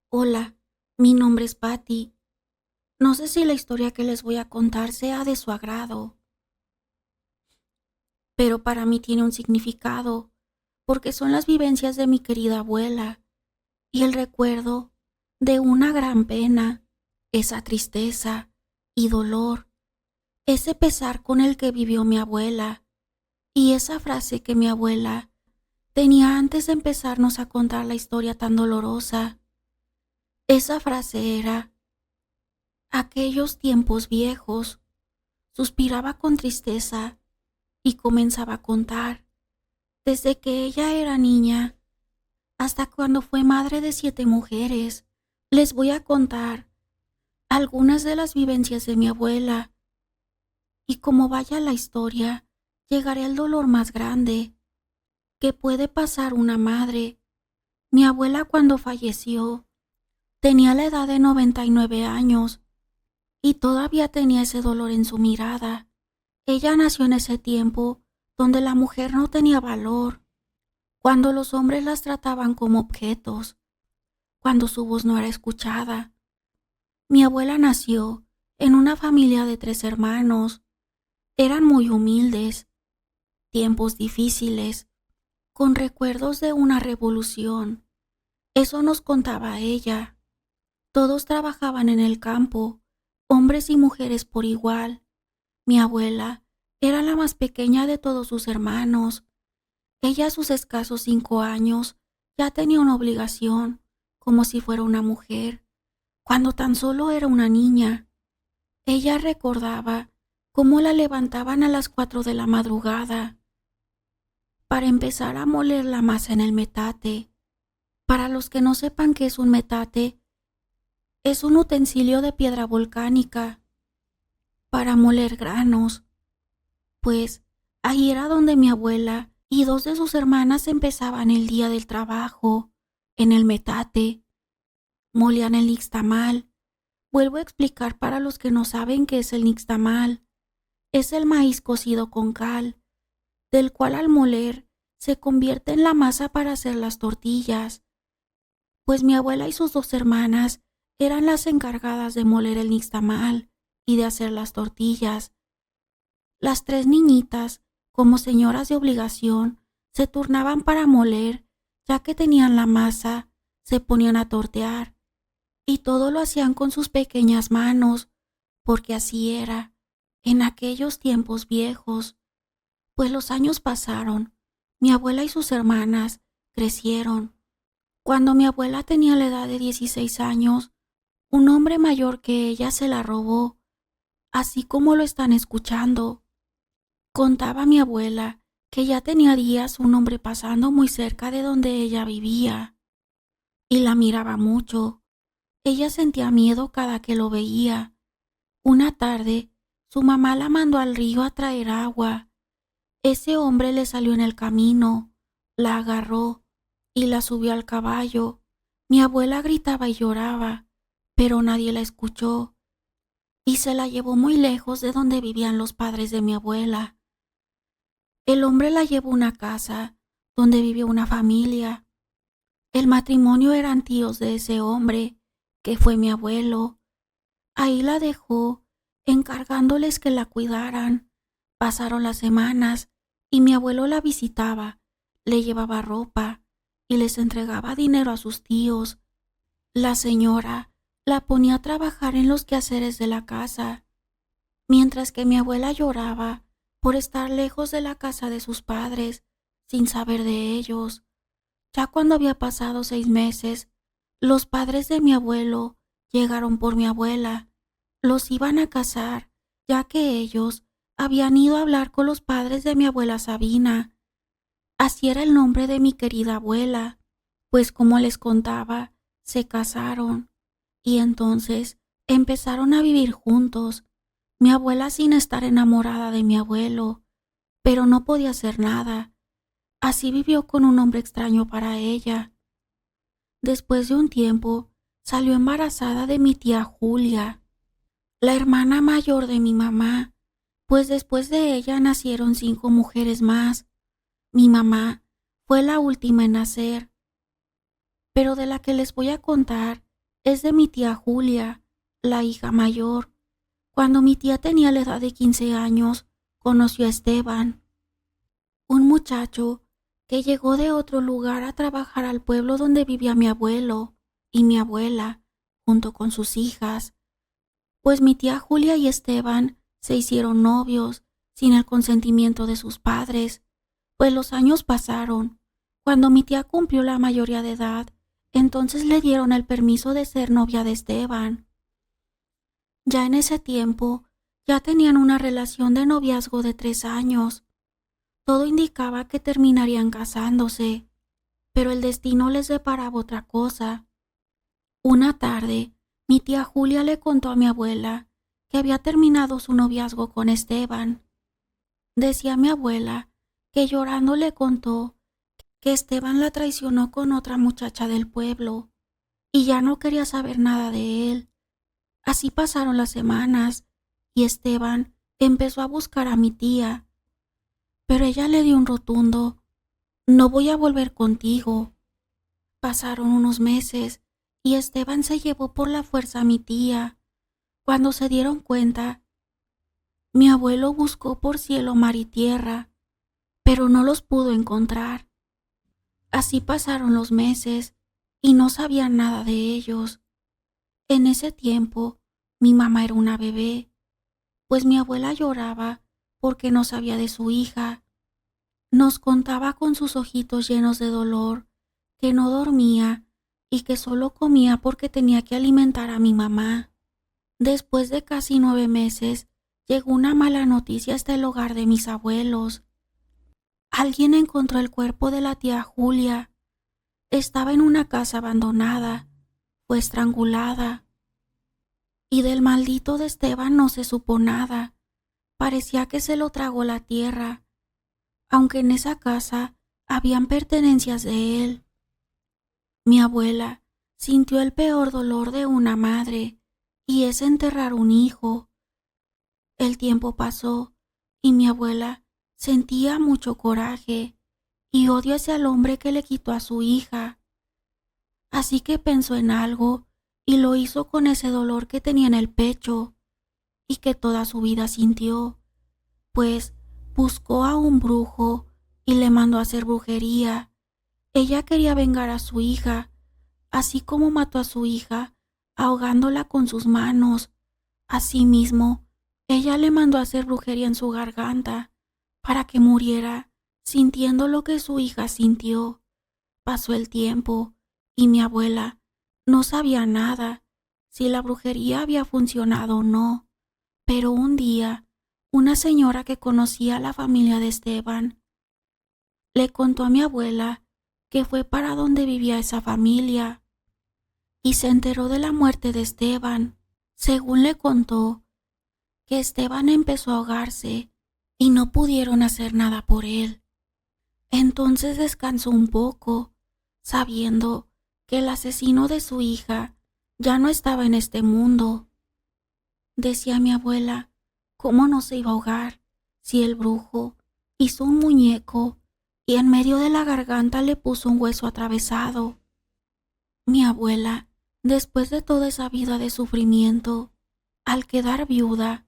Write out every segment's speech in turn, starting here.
Hola, mi nombre es Patty. No sé si la historia que les voy a contar sea de su agrado, pero para mí tiene un significado, porque son las vivencias de mi querida abuela y el recuerdo de una gran pena, esa tristeza y dolor, ese pesar con el que vivió mi abuela y esa frase que mi abuela tenía antes de empezarnos a contar la historia tan dolorosa. Esa frase era: aquellos tiempos viejos. Suspiraba con tristeza y comenzaba a contar, desde que ella era niña hasta cuando fue madre de 7 mujeres. Les voy a contar algunas de las vivencias de mi abuela, y como vaya la historia, llegaré al dolor más grande que puede pasar una madre. Mi abuela, cuando falleció, tenía la edad de 99 años y todavía tenía ese dolor en su mirada. Ella nació en ese tiempo donde la mujer no tenía valor, cuando los hombres las trataban como objetos, cuando su voz no era escuchada. Mi abuela nació en una familia de 3 hermanos. Eran muy humildes, tiempos difíciles, con recuerdos de una revolución. Eso nos contaba ella. Todos trabajaban en el campo, hombres y mujeres por igual. Mi abuela era la más pequeña de todos sus hermanos. Ella, a sus escasos 5 años, ya tenía una obligación, como si fuera una mujer, cuando tan solo era una niña. Ella recordaba cómo la levantaban a las 4 de la madrugada para empezar a moler la masa en el metate. Para los que no sepan qué es un metate, es un utensilio de piedra volcánica para moler granos. Pues ahí era donde mi abuela y 2 de sus hermanas empezaban el día del trabajo, en el metate. Molían el nixtamal. Vuelvo a explicar para los que no saben qué es el nixtamal. Es el maíz cocido con cal, del cual al moler se convierte en la masa para hacer las tortillas. Pues mi abuela y sus 2 hermanas eran las encargadas de moler el nixtamal y de hacer las tortillas. Las 3 niñitas, como señoras de obligación, se turnaban para moler. Ya que tenían la masa, se ponían a tortear, y todo lo hacían con sus pequeñas manos, porque así era en aquellos tiempos viejos. Pues los años pasaron, mi abuela y sus hermanas crecieron. Cuando mi abuela tenía la edad de 16 años, un hombre mayor que ella se la robó, así como lo están escuchando. Contaba mi abuela que ya tenía días un hombre pasando muy cerca de donde ella vivía y la miraba mucho. Ella sentía miedo cada que lo veía. Una tarde, su mamá la mandó al río a traer agua. Ese hombre le salió en el camino, la agarró y la subió al caballo. Mi abuela gritaba y lloraba, pero nadie la escuchó, y se la llevó muy lejos de donde vivían los padres de mi abuela. El hombre la llevó a una casa donde vivía una familia. El matrimonio eran tíos de ese hombre, que fue mi abuelo. Ahí la dejó, encargándoles que la cuidaran. Pasaron las semanas y mi abuelo la visitaba, le llevaba ropa y les entregaba dinero a sus tíos. La señora la ponía a trabajar en los quehaceres de la casa, mientras que mi abuela lloraba por estar lejos de la casa de sus padres, sin saber de ellos. Ya cuando había pasado 6 meses, los padres de mi abuelo llegaron por mi abuela. Los iban a casar, ya que ellos habían ido a hablar con los padres de mi abuela Sabina. Así era el nombre de mi querida abuela, pues como les contaba, se casaron y entonces empezaron a vivir juntos. Mi abuela sin estar enamorada de mi abuelo, pero no podía hacer nada. Así vivió con un hombre extraño para ella. Después de un tiempo, salió embarazada de mi tía Julia, la hermana mayor de mi mamá, pues después de ella nacieron 5 mujeres más. Mi mamá fue la última en nacer, pero de la que les voy a contar es de mi tía Julia, la hija mayor. Cuando mi tía tenía la edad de 15 años, conoció a Esteban, un muchacho que llegó de otro lugar a trabajar al pueblo donde vivía mi abuelo y mi abuela, junto con sus hijas, pues mi tía Julia y Esteban se hicieron novios sin el consentimiento de sus padres, pues los años pasaron. Cuando mi tía cumplió la mayoría de edad, entonces le dieron el permiso de ser novia de Esteban. Ya en ese tiempo, ya tenían una relación de noviazgo de 3 años. Todo indicaba que terminarían casándose, pero el destino les deparaba otra cosa. Una tarde, mi tía Julia le contó a mi abuela que había terminado su noviazgo con Esteban. Decía mi abuela que llorando le contó que Esteban la traicionó con otra muchacha del pueblo y ya no quería saber nada de él. Así pasaron las semanas y Esteban empezó a buscar a mi tía, pero ella le dio un rotundo: no voy a volver contigo. Pasaron unos meses y Esteban se llevó por la fuerza a mi tía. Cuando se dieron cuenta, mi abuelo buscó por cielo, mar y tierra, pero no los pudo encontrar. Así pasaron los meses y no sabían nada de ellos. En ese tiempo, mi mamá era una bebé, pues mi abuela lloraba porque no sabía de su hija. Nos contaba con sus ojitos llenos de dolor que no dormía y que solo comía porque tenía que alimentar a mi mamá. Después de casi 9 meses, llegó una mala noticia hasta el hogar de mis abuelos. Alguien encontró el cuerpo de la tía Julia. Estaba en una casa abandonada, fue estrangulada. Y del maldito de Esteban no se supo nada. Parecía que se lo tragó la tierra, aunque en esa casa habían pertenencias de él. Mi abuela sintió el peor dolor de una madre, y es enterrar un hijo. El tiempo pasó y mi abuela sentía mucho coraje y odio hacia el hombre que le quitó a su hija. Así que pensó en algo y lo hizo con ese dolor que tenía en el pecho y que toda su vida sintió, pues buscó a un brujo y le mandó a hacer brujería. Ella quería vengar a su hija, así como mató a su hija, ahogándola con sus manos. Asimismo, ella le mandó a hacer brujería en su garganta para que muriera sintiendo lo que su hija sintió. Pasó el tiempo y mi abuela no sabía nada si la brujería había funcionado o no, pero un día una señora que conocía a la familia de Esteban le contó a mi abuela que fue para donde vivía esa familia y se enteró de la muerte de Esteban. Según le contó, que Esteban empezó a ahogarse y no pudieron hacer nada por él. Entonces descansó un poco, sabiendo que el asesino de su hija ya no estaba en este mundo. Decía mi abuela, ¿cómo no se iba a ahogar si el brujo hizo un muñeco y en medio de la garganta le puso un hueso atravesado? Mi abuela, después de toda esa vida de sufrimiento, al quedar viuda,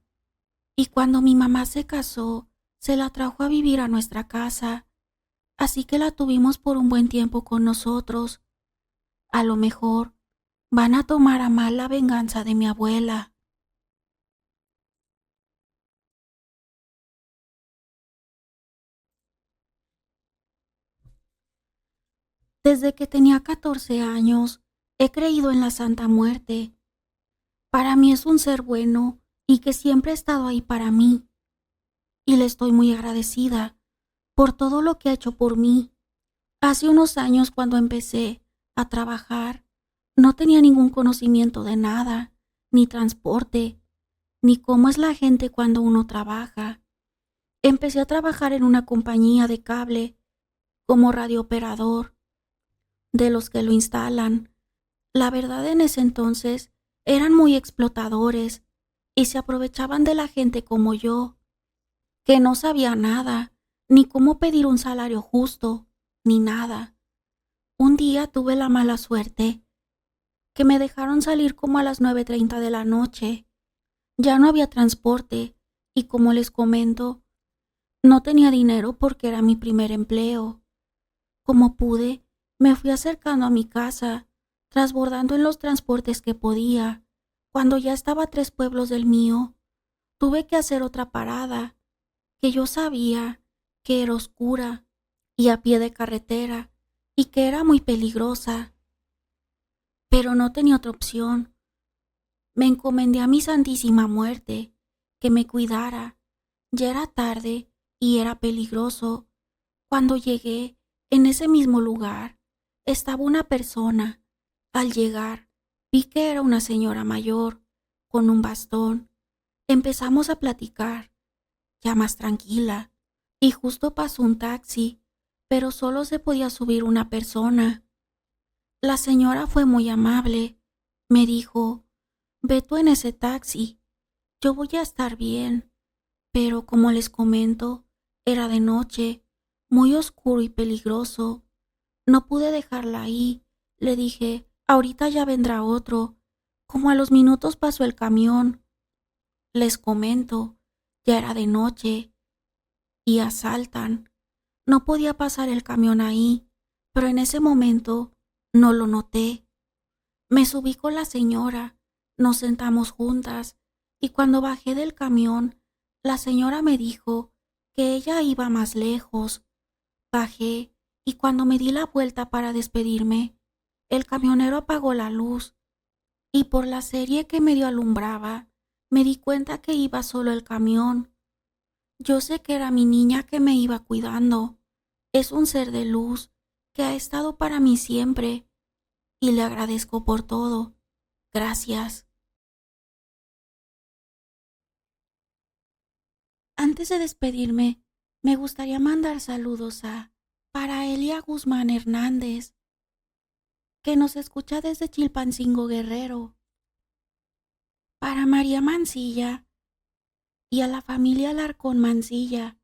y cuando mi mamá se casó, se la trajo a vivir a nuestra casa, así que la tuvimos por un buen tiempo con nosotros. A lo mejor van a tomar a mal la venganza de mi abuela. Desde que tenía 14 años, he creído en la Santa Muerte. Para mí es un ser bueno y que siempre ha estado ahí para mí. Y le estoy muy agradecida por todo lo que ha hecho por mí. Hace unos años, cuando empecé a trabajar, no tenía ningún conocimiento de nada, ni transporte, ni cómo es la gente cuando uno trabaja. Empecé a trabajar en una compañía de cable como radiooperador, de los que lo instalan. La verdad, en ese entonces eran muy explotadores y se aprovechaban de la gente como yo, que no sabía nada, ni cómo pedir un salario justo, ni nada. Un día tuve la mala suerte que me dejaron salir como a las 9:30 de la noche. Ya no había transporte y, como les comento, no tenía dinero porque era mi primer empleo. Como pude, me fui acercando a mi casa, transbordando en los transportes que podía. Cuando ya estaba a 3 pueblos del mío, tuve que hacer otra parada, que yo sabía que era oscura y a pie de carretera y que era muy peligrosa, pero no tenía otra opción. Me encomendé a mi Santísima Muerte, que me cuidara. Ya era tarde y era peligroso. Cuando llegué, en ese mismo lugar, estaba una persona. Al llegar, vi que era una señora mayor, con un bastón. Empezamos a platicar, ya más tranquila, y justo pasó un taxi, pero solo se podía subir una persona. La señora fue muy amable. Me dijo: ve tú en ese taxi, yo voy a estar bien. Pero como les comento, era de noche, muy oscuro y peligroso. No pude dejarla ahí. Le dije: ahorita ya vendrá otro. Como a los minutos pasó el camión. Les comento, ya era de noche y asaltan. No podía pasar el camión ahí, pero en ese momento no lo noté. Me subí con la señora, nos sentamos juntas y cuando bajé del camión, la señora me dijo que ella iba más lejos. Bajé y cuando me di la vuelta para despedirme, el camionero apagó la luz y por la serie que medio alumbraba, me di cuenta que iba solo el camión. Yo sé que era mi niña que me iba cuidando. Es un ser de luz que ha estado para mí siempre y le agradezco por todo. Gracias. Antes de despedirme, me gustaría mandar saludos para Elia Guzmán Hernández, que nos escucha desde Chilpancingo Guerrero, para María Mancilla y a la familia Alarcón Mancilla,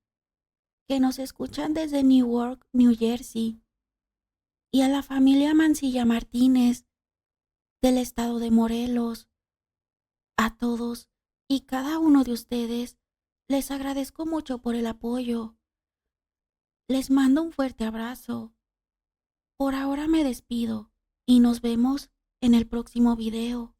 que nos escuchan desde Newark, New Jersey, y a la familia Mancilla Martínez del estado de Morelos. A todos y cada uno de ustedes les agradezco mucho por el apoyo. Les mando un fuerte abrazo. Por ahora me despido y nos vemos en el próximo video.